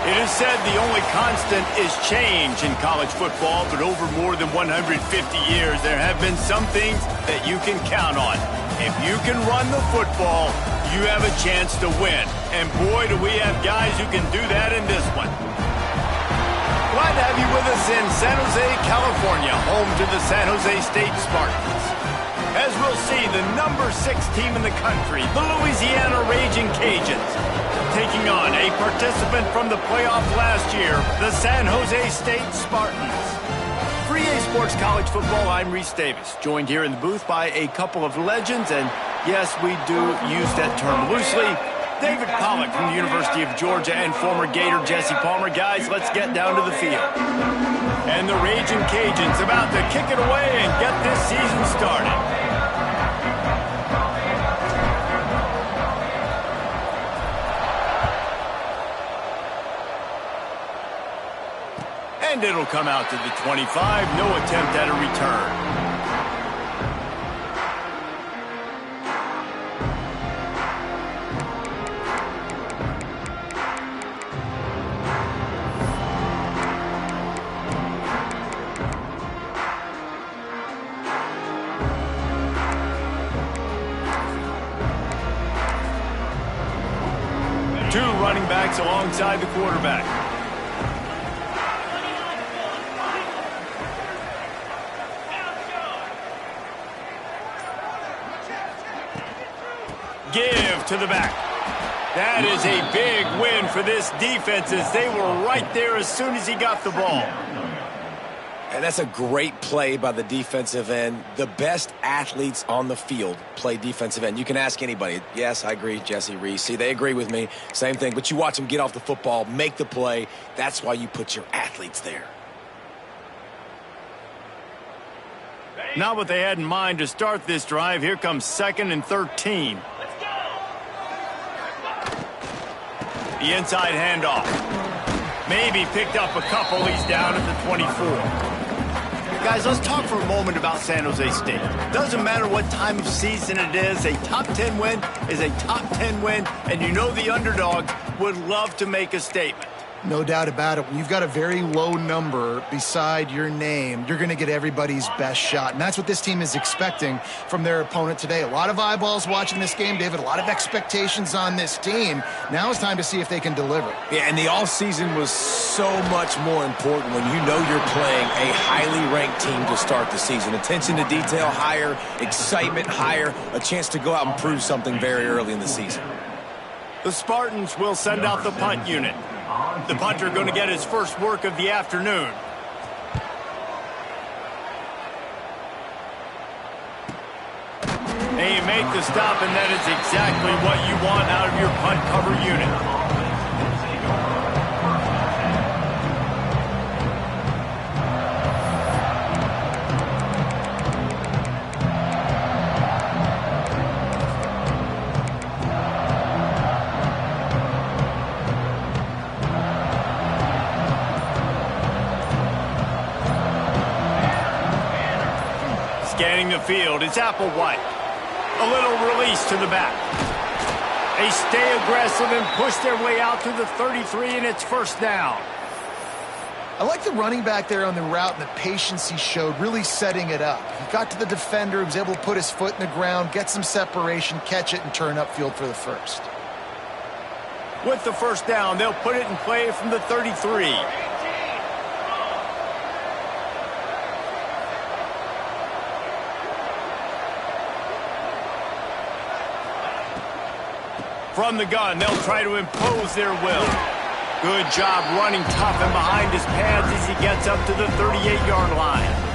It is said the only constant is change in college football, but over more than 150 years, there have been some things that you can count on. If you can run the football, you have a chance to win. And boy, do we have guys who can do that in this one. Glad to have you with us in San Jose, California, home to the San Jose State Spartans. As we'll see, the number 6 team in the country, the Louisiana Raging Cajuns, taking on a participant from the playoff last year, the San Jose State Spartans. For EA Sports College Football, I'm Reese Davis, joined here in the booth by a couple of legends, and yes, we do use that term loosely. David Pollack from the University of Georgia and former Gator Jesse Palmer. Guys, let's get down to the field. And the Raging Cajuns about to kick it away and get this season started. And it'll come out to the 25. No attempt at a return. Two running backs alongside the quarterback. Give to the back. That is a big win for this defense as they were right there as soon as he got the ball. And that's a great play by the defensive end. The best athletes on the field play defensive end. You can ask anybody. Yes, I agree, Jesse, Reese. See, they agree with me. Same thing. But you watch them get off the football, make the play. That's why you put your athletes there. Not what they had in mind to start this drive. Here comes 2nd and 13. The inside handoff. Maybe picked up a couple. He's down at the 24. Guys, let's talk for a moment about San Jose State. Doesn't matter what time of season it is, a top 10 win is a top 10 win, and you know the underdogs would love to make a statement. No doubt about it. When you've got a very low number beside your name, you're going to get everybody's best shot. And that's what this team is expecting from their opponent today. A lot of eyeballs watching this game, David. A lot of expectations on this team. Now it's time to see if they can deliver. Yeah, and the offseason was so much more important when you know you're playing a highly ranked team to start the season. Attention to detail higher, excitement higher, a chance to go out and prove something very early in the season. The Spartans will send out the punt unit. The punter going to get his first work of the afternoon. They make the stop, and that is exactly what you want out of your punt cover unit. Scanning the field, it's Applewhite. A little release to the back. They stay aggressive and push their way out to the 33, and it's first down. I like the running back there on the route and the patience he showed, really setting it up. He got to the defender, he was able to put his foot in the ground, get some separation, catch it, and turn upfield for the first. With the first down, they'll put it in play from the 33. From the gun, they'll try to impose their will. Good job running tough and behind his pads as he gets up to the 38-yard line.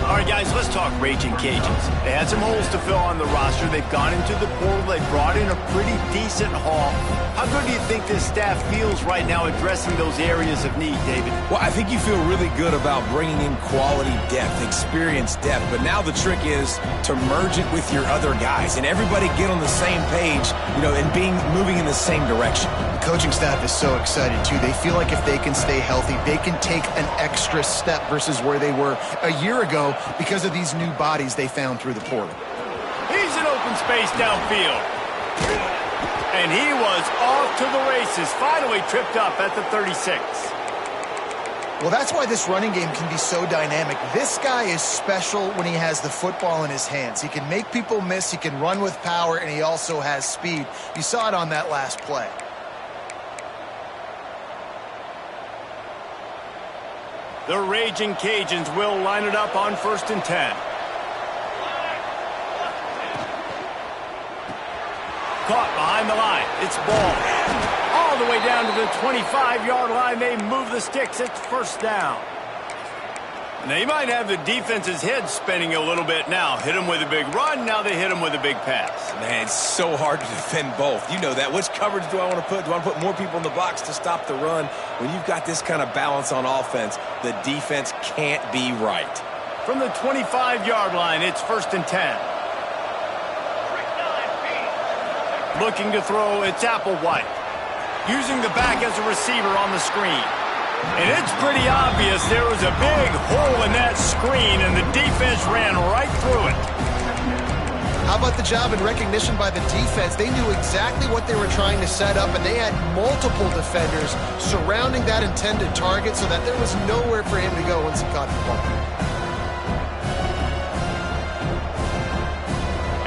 All right, guys, let's talk Raging Cajuns. They had some holes to fill on the roster. They've gone into the portal. They brought in a pretty decent haul. How good do you think this staff feels right now addressing those areas of need, David? Well, I think you feel really good about bringing in quality depth, experience depth. But now the trick is to merge it with your other guys and everybody get on the same page, and moving in the same direction. The coaching staff is so excited, too. They feel like if they can stay healthy, they can take an extra step versus where they were a year ago because of these new bodies they found through the portal. He's in open space downfield. And he was off to the races, finally tripped up at the 36. Well, that's why this running game can be so dynamic. This guy is special when he has the football in his hands. He can make people miss, he can run with power, and he also has speed. You saw it on that last play. The Raging Cajuns will line it up on 1st and 10. Caught behind the line. It's ball. All the way down to the 25-yard line. They move the sticks. It's 1st down. And they might have the defense's head spinning a little bit now. Hit them with a big run. Now they hit them with a big pass. Man, it's so hard to defend both. You know that. Which coverage do I want to put? Do I want to put more people in the box to stop the run? When you've got this kind of balance on offense, the defense can't be right. From the 25-yard line, it's 1st and 10. Looking to throw, it's Applewhite. Using the back as a receiver on the screen. And it's pretty obvious there was a big hole in that screen, and the defense ran right through it. How about the job and recognition by the defense? They knew exactly what they were trying to set up, and they had multiple defenders surrounding that intended target so that there was nowhere for him to go once he caught the ball.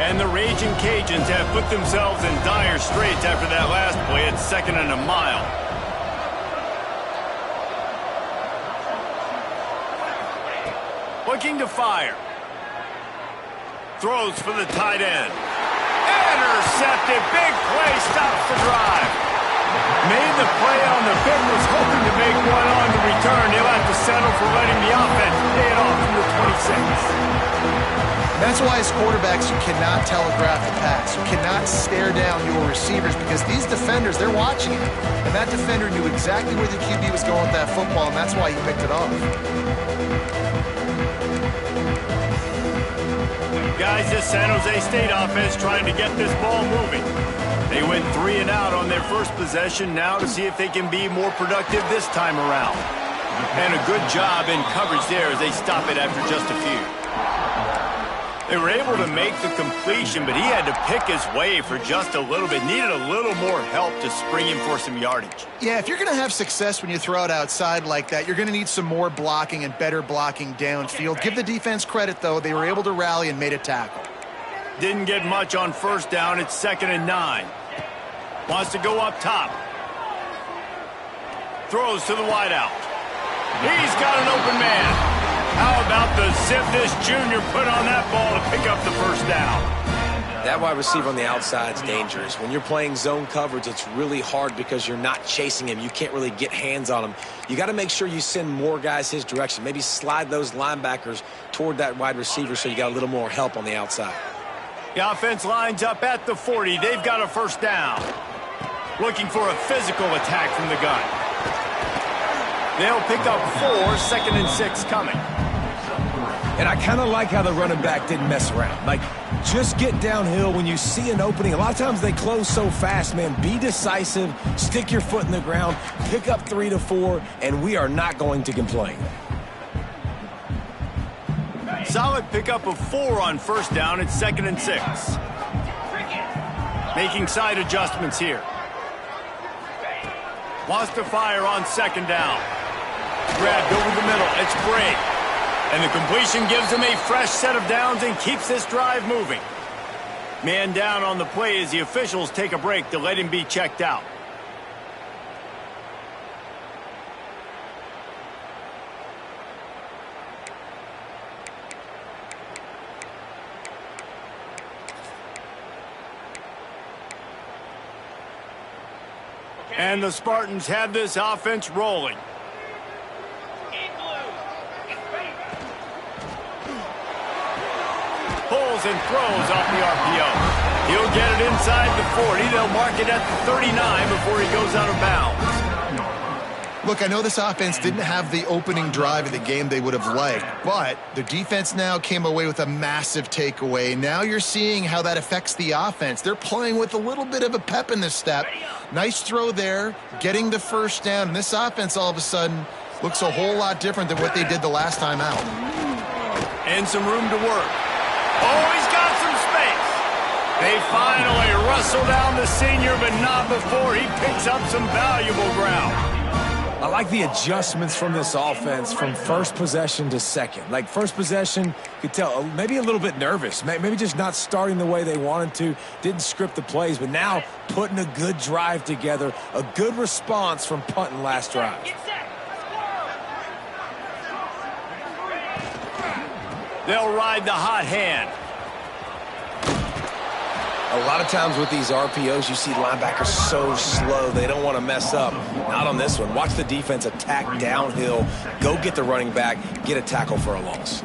And the Raging Cajuns have put themselves in dire straits after that last play. It's 2nd and a mile. Looking to fire. Throws for the tight end. Intercepted. Big play. Stops the drive. Made the play on the pick. Was hoping to make one on the return. He'll have to settle for letting the offense pay it off from the 26. That's why as quarterbacks you cannot telegraph the pass. You cannot stare down your receivers because these defenders, they're watching it. And that defender knew exactly where the QB was going with that football, and that's why he picked it off. Guys, this San Jose State offense trying to get this ball moving. They went 3 and out on their first possession, now to see if they can be more productive this time around. And a good job in coverage there as they stop it after just a few. They were able to make the completion, but he had to pick his way for just a little bit. Needed a little more help to spring him for some yardage. Yeah, if you're going to have success when you throw it outside like that, you're going to need some more blocking and better blocking downfield. Give the defense credit, though. They were able to rally and made a tackle. Didn't get much on 1st down. It's 2nd and 9. Wants to go up top. Throws to the wideout. He's got an open man. How about the zip this junior put on that ball to pick up the 1st down? That wide receiver on the outside is dangerous. When you're playing zone coverage, it's really hard because you're not chasing him. You can't really get hands on him. You got to make sure you send more guys his direction. Maybe slide those linebackers toward that wide receiver so you got a little more help on the outside. The offense lines up at the 40. They've got a 1st down. Looking for a physical attack from the gun. They'll pick up 4, 2nd and 6 coming. And I kind of like how the running back didn't mess around. Like, just get downhill when you see an opening. A lot of times they close so fast, man. Be decisive, stick your foot in the ground, pick up 3 to 4, and we are not going to complain. Solid pickup of 4 on 1st down. It's 2nd and 6. Making side adjustments here. Wants to fire on 2nd down. Grabbed over the middle. It's great. And the completion gives him a fresh set of downs and keeps this drive moving. Man down on the play as the officials take a break to let him be checked out. And the Spartans have this offense rolling. Pulls and throws off the RPO. He'll get it inside the 40. They'll mark it at the 39 before he goes out of bounds. Look, I know this offense didn't have the opening drive of the game they would have liked, but the defense now came away with a massive takeaway. Now you're seeing how that affects the offense. They're playing with a little bit of a pep in the step. Nice throw there, getting the 1st down. And this offense all of a sudden looks a whole lot different than what they did the last time out. And some room to work. Oh, he's got some space. They finally wrestle down the senior, but not before he picks up some valuable ground. I like the adjustments from this offense from first possession to second. Like first possession, you could tell maybe a little bit nervous, maybe just not starting the way they wanted to, didn't script the plays, but now putting a good drive together, a good response from punting last drive. They'll ride the hot hand. A lot of times with these RPOs, you see linebackers so slow, they don't want to mess up. Not on this one. Watch the defense attack downhill, go get the running back, get a tackle for a loss.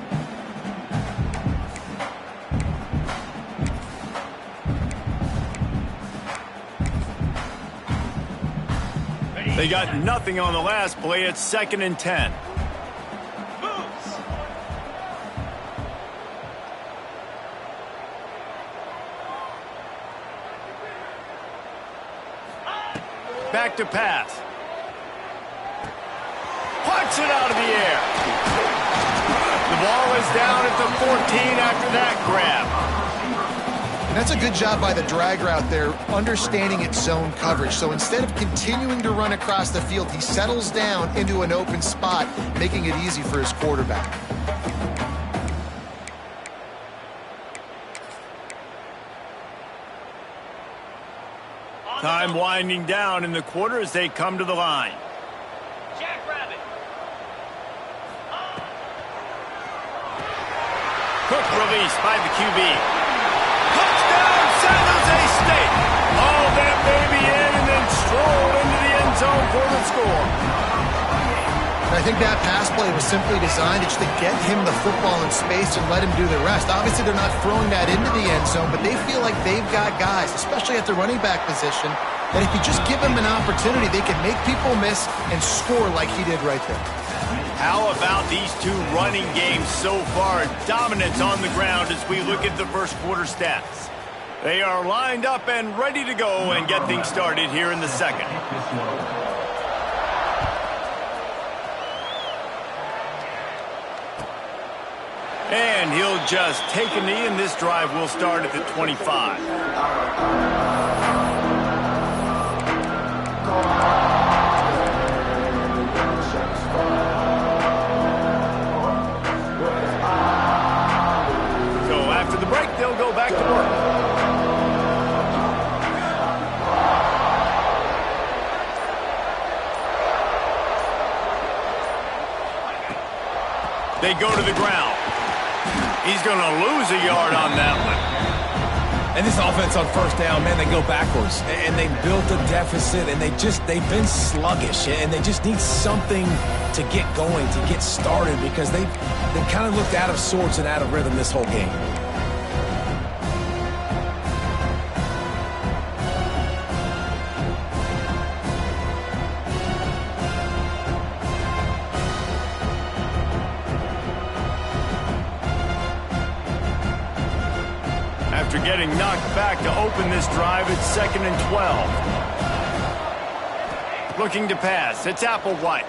They got nothing on the last play. It's 2nd and 10. Back to pass. Punch it out of the air. The ball is down at the 14 after that grab. And that's a good job by the drag route there, understanding its zone coverage. So instead of continuing to run across the field, he settles down into an open spot, making it easy for his quarterback. Time winding down in the quarter as they come to the line. Quick release by the QB. Touchdown, San Jose State. All that baby in and then stroll into the end zone for the score. And I think that pass play was simply designed just to get him the football in space and let him do the rest. Obviously, they're not throwing that into the end zone, but they feel like they've got guys, especially at the running back position, that if you just give them an opportunity, they can make people miss and score like he did right there. How about these two running games so far? Dominance on the ground as we look at the first quarter stats. They are lined up and ready to go and get things started here in the second. And he'll just take a knee, and this drive will start at the 25. So after the break, they'll go back to work. They go to the ground. He's going to lose a yard on that one. And this offense on first down, man, they go backwards. And they built a deficit, and they've been sluggish. And they just need something to get going, to get started, because they've kind of looked out of sorts and out of rhythm this whole game. After getting knocked back to open this drive, it's 2nd and 12. Looking to pass, it's Applewhite.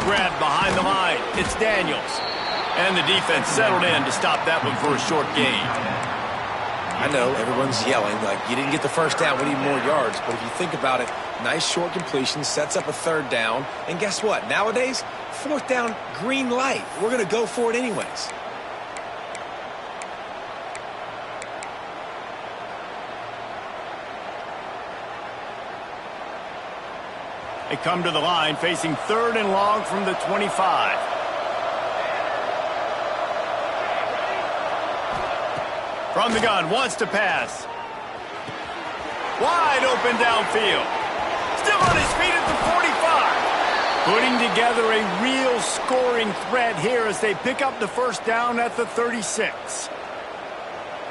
Grabbed behind the line, it's Daniels. And the defense settled in to stop that one for a short gain. I know everyone's yelling, like, you didn't get the first down, we need more yards. But if you think about it, nice short completion, sets up a third down. And guess what? Nowadays, fourth down, green light. We're going to go for it anyways. They come to the line facing 3rd and long from the 25. From the gun, wants to pass. Wide open downfield. Still on his feet at the 45. Putting together a real scoring threat here as they pick up the first down at the 36.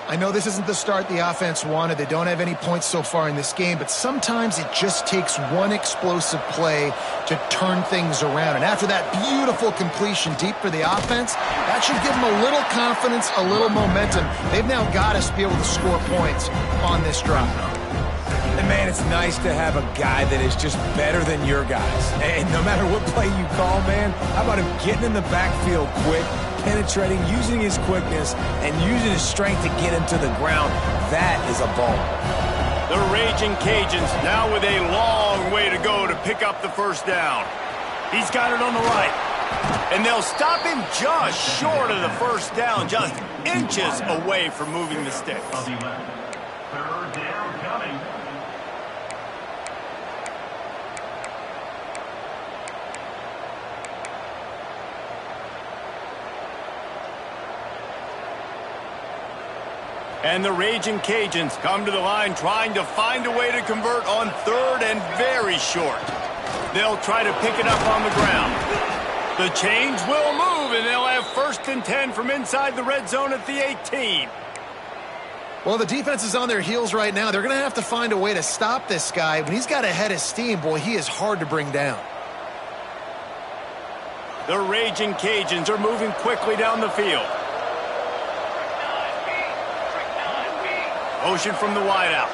I know this isn't the start the offense wanted. They don't have any points so far in this game, but sometimes it just takes one explosive play to turn things around. And after that beautiful completion deep for the offense, that should give them a little confidence, a little momentum. They've now got us to be able to score points on this drive. And, man, it's nice to have a guy that is just better than your guys. And no matter what play you call, man, how about him getting in the backfield quick, penetrating, using his quickness, and using his strength to get him to the ground. That is a ball. The Raging Cajuns now with a long way to go to pick up the first down. He's got it on the right. And they'll stop him just short of the first down, just inches away from moving the sticks. Third down coming. And the Raging Cajuns come to the line trying to find a way to convert on third and very short. They'll try to pick it up on the ground. The chains will move, and they'll have 1st and 10 from inside the red zone at the 18. Well, the defense is on their heels right now. They're going to have to find a way to stop this guy. When he's got a head of steam, boy, he is hard to bring down. The Raging Cajuns are moving quickly down the field. Motion from the wideout.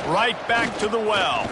Right back to the well.